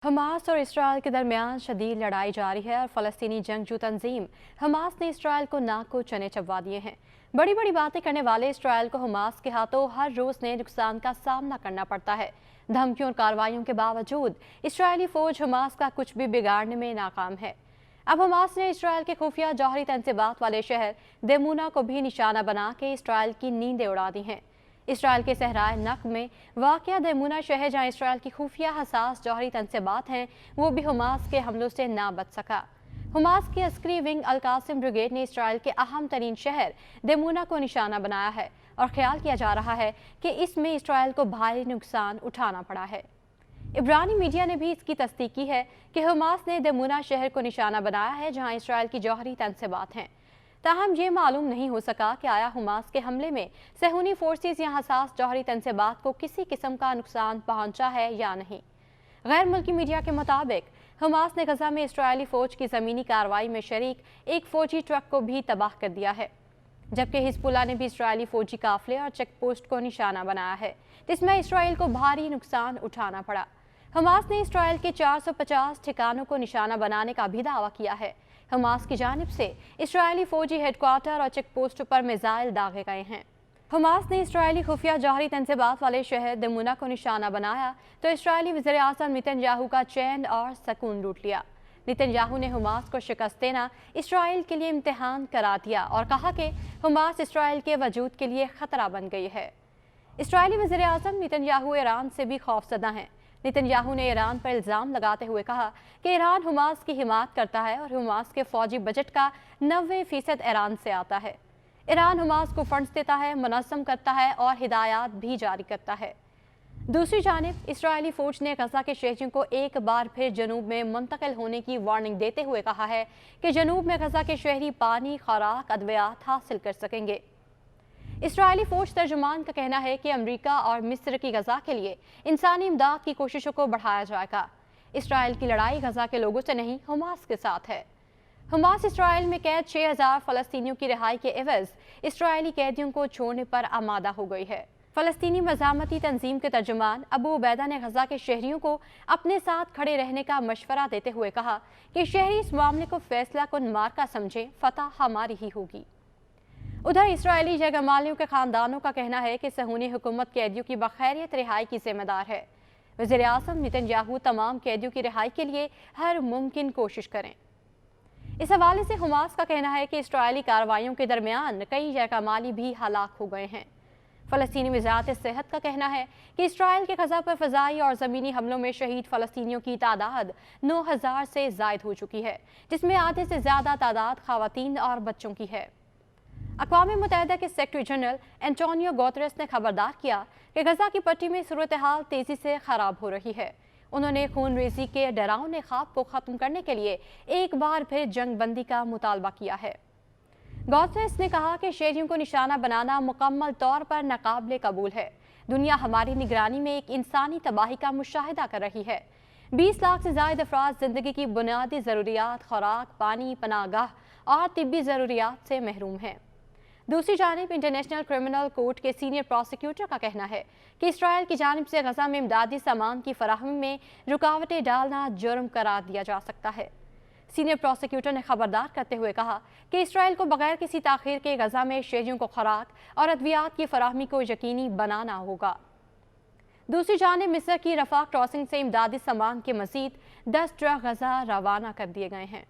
Hamas और Israel के दरमियान शदीद लड़ाई जारी है और फ़लस्तीनी जंगजू तंजीम हमास ने इसराइल को नाक को चने चबवा दिए हैं। बड़ी बड़ी बातें करने वाले इसराइल को हमास के हाथों हर रोज़ नए नुकसान का सामना करना पड़ता है। धमकियों और कार्रवाइयों के बावजूद इसराइली फ़ौज हमास का कुछ भी बिगाड़ने में नाकाम है। अब हमास ने इसराइल के खुफिया जौहरी तंसीबात वाले शहर देमूना को भी निशाना बना के इसराइल की नींदें उड़ा दी हैं। इसराइल के सहराए नक में वाक़या देमूना शहर, जहाँ इसराइल की खुफिया हसास जौहरी तंसीबात हैं, वो भी हमास के हमलों से ना बच सका। हमास की अस्करी विंग अल कासिम ब्रिगेड ने इसराइल के अहम तरीन शहर देमूना को निशाना बनाया है और ख्याल किया जा रहा है कि इसमें इसराइल को भारी नुकसान उठाना पड़ा है। इब्रानी मीडिया ने भी इसकी तस्दीक की है कि हमास ने देमूना शहर को निशाना बनाया है, जहाँ इसराइल की जौहरी तंसीबात हैं। ताहम ये मालूम नहीं हो सका कि आया हमास के हमले में सहूनी फोर्सेस या हसास जौहरी तंसीबात को किसी किस्म का नुकसान पहुंचा है या नहीं। गैर मुल्की मीडिया के मुताबिक हमास ने गजा में इसराइली फौज की ज़मीनी कार्रवाई में शरीक एक फौजी ट्रक को भी तबाह कर दिया है, जबकि हिजबुल्लाह ने भी इसराइली फौजी काफिले और चेक पोस्ट को निशाना बनाया है, जिसमें इसराइल को भारी नुकसान उठाना पड़ा। हमास ने इसराइल के 450 ठिकानों को निशाना बनाने का भी दावा किया है। हमास की जानिब से इसराइली फौजी हेडक्वार्टर और चेक पोस्टों पर मिसाइल दागे गए हैं। हमास ने इसराइली खुफिया जौहरी तंसीबात वाले शहर देमूना को निशाना बनाया तो इसराइली वज़ीर आज़म नेतन्याहू का चैन और सुकून लूट लिया। नेतन्याहू ने हमास को शिकस्त देना इसराइल के लिए इम्तिहान करार दिया और कहा कि हमास इसराइल के वजूद के लिए खतरा बन गई है। इसराइली वज़ीर आज़म नेतन्याहू ईरान से भी खौफजदा हैं। नेतन्याहू ने ईरान पर इल्ज़ाम लगाते हुए कहा कि ईरान हमास की हिमायत करता है और हमास के फौजी बजट का 90% ईरान से आता है। ईरान हमास को फंड्स देता है, मुनज़्ज़म करता है और हिदायत भी जारी करता है। दूसरी जानिब इसराइली फ़ौज ने गजा के शहरियों को एक बार फिर जनूब में मुंतकिल होने की वार्निंग देते हुए कहा है कि जनूब में गजा के शहरी पानी, खुराक, अद्वियात हासिल कर सकेंगे। इसराइली फौज तर्जुमान का कहना है कि अमेरिका और मिस्र की गजा के लिए इंसानी इमदाद की कोशिशों को बढ़ाया जाएगा। इसराइल की लड़ाई गजा के लोगों से नहीं, हमास के साथ है। हमास इसराइल में कैद 6000 फ़लस्तीनियों की रिहाई के एवज़ इसराइली कैदियों को छोड़ने पर आमादा हो गई है। फ़लस्तीनी मज़ामती तंजीम के तर्जुमान अबू उबैदा ने गजा के शहरियों को अपने साथ खड़े रहने का मशवरा देते हुए कहा कि शहरी इस मामले को फैसला कुन मार्का समझें, फतह हमारी ही होगी। उधर इसराइली जगमालियों के खानदानों का कहना है कि सहूनी हुकूमत कैदियों की बखैरियत रिहाई की जिम्मेदार है। वज़ीर आज़म नेतन्याहू तमाम कैदियों की रिहाई के लिए हर मुमकिन कोशिश करें। इस हवाले से हमास का कहना है कि इसराइली कार्रवाइयों के दरमियान कई जगमाली भी हलाक हो गए हैं। फ़लस्तीनी वज़ारत सेहत का कहना है कि इसराइल के गजा पर फ़ज़ाई और ज़मीनी हमलों में शहीद फ़लस्तीनियों की तादाद 9000 से ज़ायद हो चुकी है, जिसमें आधे से ज़्यादा तादाद ख़वातीन और बच्चों की है। अक़वाम मुत्तहिदा के सेक्रेटरी जनरल एंटोनियो गुतेरेस ने खबरदार किया कि गजा की पट्टी में सूरत हाल तेज़ी से ख़राब हो रही है। उन्होंने खून रेज़ी के डरावने ख्वाब को ख़त्म करने के लिए एक बार फिर जंग बंदी का मुतालबा किया है। गुतेरेस ने कहा कि शहरियों को निशाना बनाना मुकम्मल तौर पर नाकाबिले कबूल है। दुनिया हमारी निगरानी में एक इंसानी तबाही का मुशाहिदा कर रही है। 20 लाख से ज़ायद अफराद ज़िंदगी की बुनियादी ज़रूरियात, खुराक, पानी, पनाहगाह और तिब्बी ज़रूरियात से महरूम हैं। दूसरी जानिब इंटरनेशनल क्रिमिनल कोर्ट के सीनियर प्रोसिक्यूटर का कहना है कि इसराइल की जानिब से गजा में इमदादी सामान की फराहमी में रुकावटें डालना जुर्म करार दिया जा सकता है। सीनियर प्रोसिक्यूटर ने खबरदार करते हुए कहा कि इसराइल को बगैर किसी ताख़ीर के गजा में शहरियों को खुराक और अद्वियात की फराहमी को यकीनी बनाना होगा। दूसरी जानिब मिस्र की रफा क्रॉसिंग से इमदादी सामान के मज़ीद 10 ट्रक गजा रवाना कर दिए गए हैं।